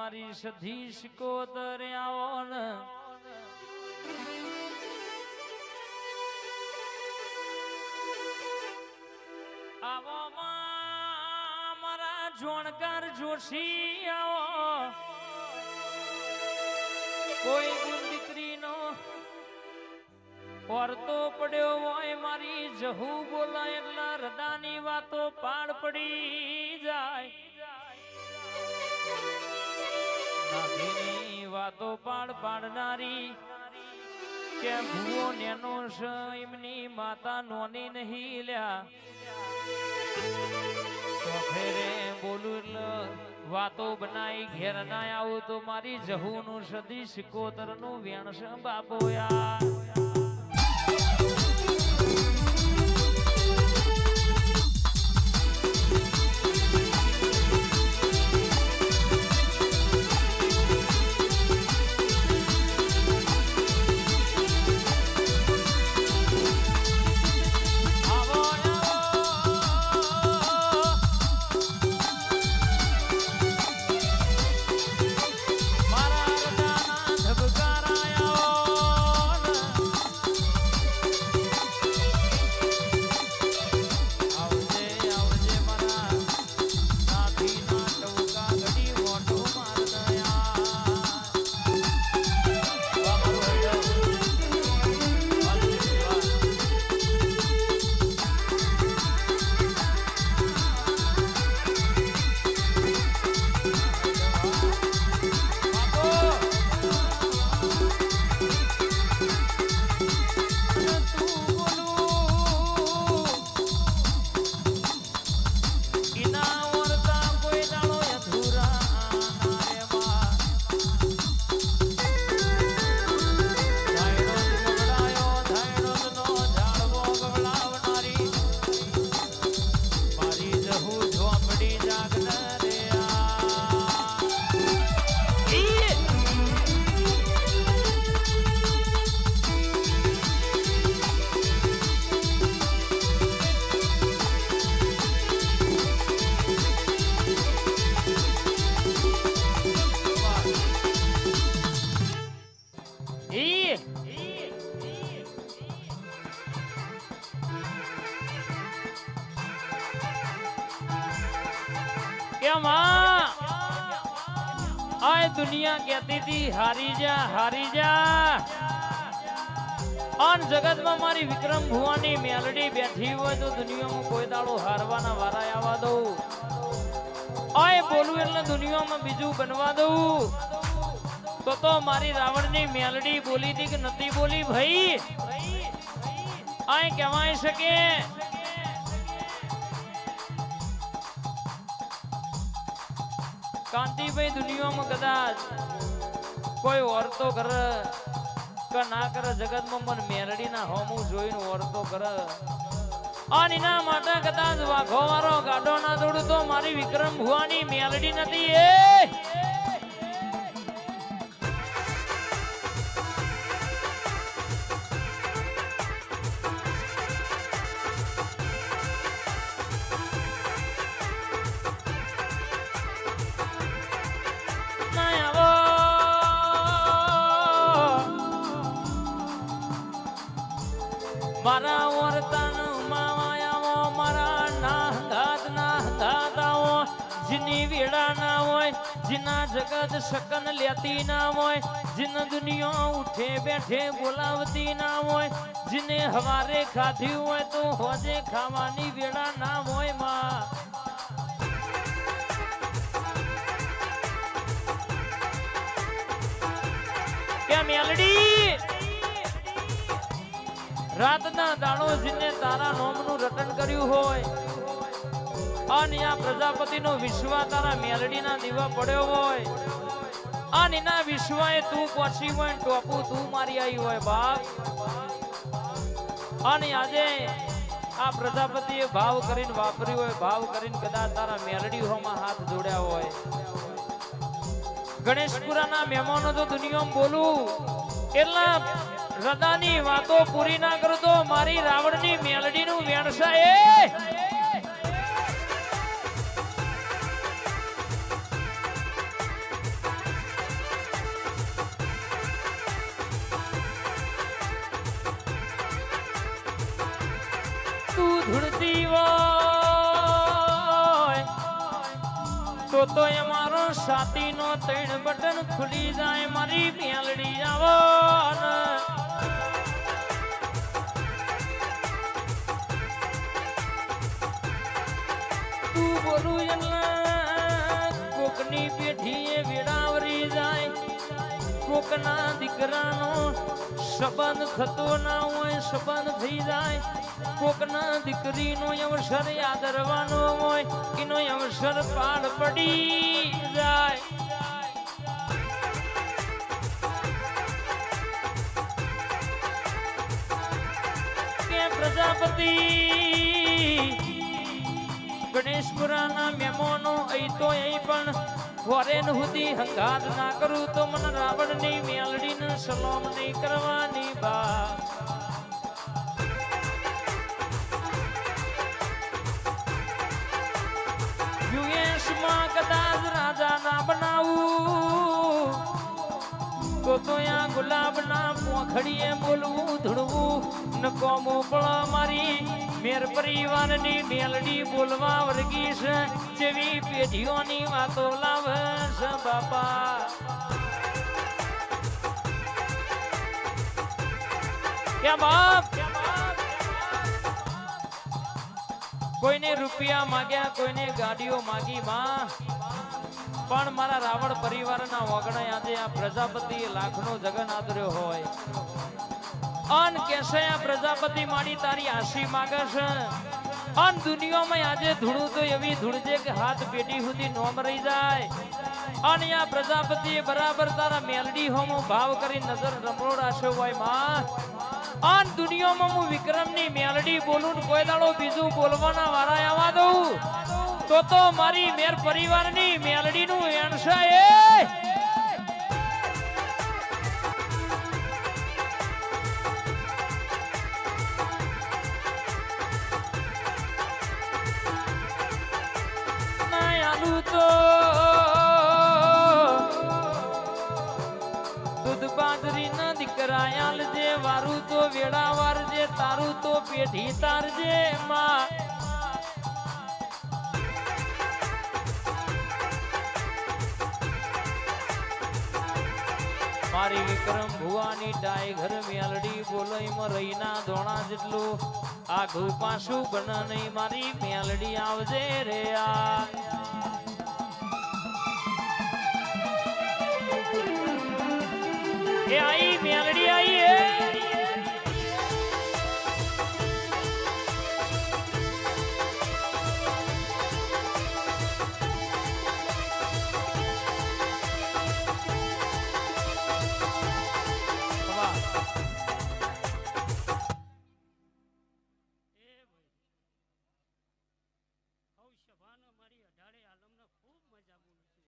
મારી સધી શિકોતર આવો ને આવો મારા જોણકાર જોશી આવો કોઈ દીકરીનો ઓરતો પડ્યો હોય મારી જહુ બોલાય એટલા હૃદયની વાતો પાડ પડી જાય નાભીની વાતો પાડ પાડનારી કે ભૂવો નેનો છે એમની માતા નોની નહીં લ્યા તો ફેરે બોલું વાતો બનાવી ઘેર ના આવું તો મારી જહુ નું સદી સિકોતર નું વેણ છે બાપો યાર दुनिया कहती थी हारी जा अन जगत में मारी विक्रम भुवानी मेलडी बैठी हुई तो दुनिया में कोई दाड़ो हारवाना वारा आवा दो आए बोलू એટલે दुनिया में बीजू बनवा दो तो मारी रावण ની मेलडी बोली थी कि नती बोली भाई आए कमाई सके कांति भाई दुनिया में कदाच कोई और तो कर ना कर जगत में मन मेलडी ना होमू जोईन और तो कर आणि ना माटा कदाच वाघो वारो गाडो ना दौड़ तो मारी विक्रम भुवानी मेलडी नथी ए मारा वर्तन मायावो मारा ना दादाओ जिनी वेड़ा ना होय जिना जगत शकन लेती ना होय जिन दुनिया उठे बैठे बोलावती ना होय जिने हवारे खाधी होय तो होजे खावानी वेड़ा ना होय मां क्या मेलडी रातना दाणो जिने तारा नोमनु रटन कर्યું હોય અને આ પ્રજાપતિનો વિશ્વા તારા મેલડીના દીવા પડ્યો હોય અને ના વિશ્વાએ તું કોછી હોય ટોપુ તું મારી આવી હોય બાપ અને આજે આ પ્રજાપતિએ ભાવ કરીને વાપર્યું હોય ભાવ કરીને કદાચ તારા મેલડી હોમાં હાથ જોડ્યા હોય ગણેશપુરાના મહેમાનો તો દુનિયામાં બોલું એટલા હૃદયની વાતો પૂરી ના કરો તો મારી રાવણની મેલડીનું વેણસાય ધૂળતી હોય તો અમારો છાતીનો 3 બટન ખુલી જાય મારી મેલડી આવો તું બોલું એના કોકની પેઢીએ વેડાવરી જાય કોકના દીકરાનો સંબંધ થતો ના હોય સંબંધ થઈ જાય કોકના દીકરીનો અવસર આદરવાનો હોય એનો અવસર પાડ પડી જાય કે પ્રજાપતિ ગણેશપુરાના મહેમાનો અહીં તો અહીં પણ ફોરેન સુધી હંગાત ના કરું તો મને રાવણની મેલડીને સલામ નહીં કરવાની બા યુએસમાં કદાચ રાજા ના બનાવું તો આ ગુલાબના પોખડીએ બોલવું ધૂળવું નકોમો પણ મારી મેર પરિવારની મેલડી બોલવા વર્ગી છે જેવી પેઢીઓની વાતો લાવે છે બાપા કે બાપ કોઈને રૂપિયા માગ્યા કોઈને ગાડીઓ માગી માં પણ મારા રાવણ પરિવારના વગણા આજે આ પ્રજાપતિ લાખનો જગન આદર્યો હોય અન કેસે આ પ્રજાપતિ માડી તારી આશી માગે છે અન દુનિયામાં આજે ધૂળું તો એવી ધૂળજે કે હાથ પેટી સુધી નોમ રહી જાય અને આ પ્રજાપતિ બરાબર તારા મેલડી હોમો ભાવ કરી નજર રમરોડાશે હોય માં અન દુનિયામાં હું વિક્રમની મેલડી બોલું કોઈ દાડો બીજું બોલવાના વારા આવવા દઉં તો મારી મેર પરિવારની મેલડીનું એણસા એ તો દૂધ બાજરી ના દીકરા આલજે વારું તો વેડા વારજે તારું તો પેઢી તારજે માં મારી વિક્રમ ભુવાની ટાઈગર મેલડી બોલઈમાં રહીના ધોણા જેટલું આઘું પાછું બને નહીં મારી મેલડી આવજે રે આ એ આઈ મેલડી આઈ